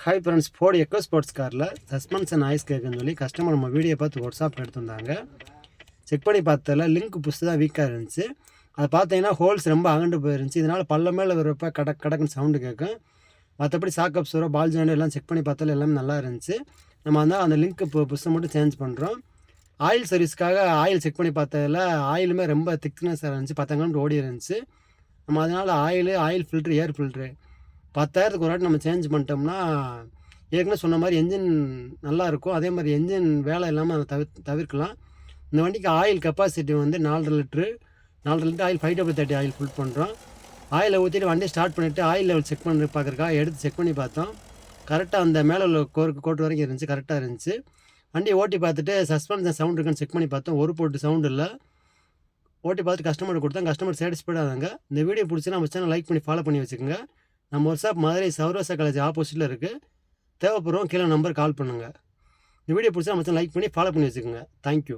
Hi friends, Ford echo sports காரில் suspension noise கேட்குன்னு சொல்லி customer நம்ம வீடியோ பார்த்து வாட்ஸ்அப் எடுத்திருந்தாங்க. செக் பண்ணி பார்த்ததில் லிங்க் புஷ் தான் வீக்காக இருந்துச்சு. அதை பார்த்தீங்கன்னா ஹோல்ஸ் ரொம்ப அகண்டு போயிருந்துச்சு. இதனால் பல்ல மேலே வரப்போ கடக்குன்னு சவுண்டு கேட்கும். மற்றபடி சாக்கப் சூரோ பால் ஜாயிண்ட் எல்லாம் செக் பண்ணி பார்த்தாலும் எல்லாமே நல்லா இருந்துச்சு. நம்ம அந்த லிங்க் புஷ்ஷை மட்டும் சேஞ்ச் பண்ணுறோம். ஆயில் சர்வீஸ்க்காக ஆயில் செக் பண்ணி பார்த்ததில் ஆயிலுமே ரொம்ப திக்னஸாக இருந்துச்சு. 10 கிலோமீட்டர் ஓடி இருந்துச்சு. நம்ம அதனால் ஆயில் ஃபில்ட்ரு, ஏர் ஃபில்ட்ரு 10,000க்கு ஒரு வாட்டி நம்ம சேஞ்ச் பண்ணிட்டோம்னா ஏற்கனவே சொன்ன மாதிரி என்ஜின் நல்லாயிருக்கும். அதே மாதிரி என்ஜின் வேலை இல்லாமல் அதை தவிர்க்கலாம். இந்த வண்டிக்கு ஆயில் கெப்பாசிட்டி வந்து 4.5 litre oil 5W30 oil full பண்ணுறோம். ஆயிலை ஊற்றிட்டு வண்டியை ஸ்டார்ட் பண்ணிவிட்டு ஆயில் லெவல் செக் பண்ணி பார்க்குறக்காக எடுத்து செக் பண்ணி பார்த்தோம். கரெக்டாக அந்த மேலே உள்ள கோட்டு வரைக்கும் இருந்துச்சு, கரெக்டாக இருந்துச்சு. வண்டியை ஓட்டி பார்த்துட்டு சஸ்பென்ஷன் சவுண்ட் இருக்குன்னு செக் பண்ணி பார்த்தோம். ஒரு போட்டு சவுண்டு இல்லை. ஓட்டி பார்த்துட்டு கஸ்டமருக்கு கொடுத்தோம். கஸ்டமர் சாட்டிஸ்ஃபைடாக இருந்தாங்க. இந்த வீடியோ பிடிச்சி நம்ம சேனல் லைக் பண்ணி ஃபாலோ பண்ணி வச்சுக்கோங்க. நம்ம ஒர்க்ஷாப் மதுரை சௌராஷ்டிரா காலேஜ் ஆப்போசிட்டில் இருக்குது. தேவைப்படுறோம் கீழே நம்பர் கால் பண்ணுங்கள். இந்த வீடியோ பிடிச்சா நம்ம சேனல் லைக் பண்ணி ஃபாலோ பண்ணி வச்சுக்கோங்க. தேங்க்யூ.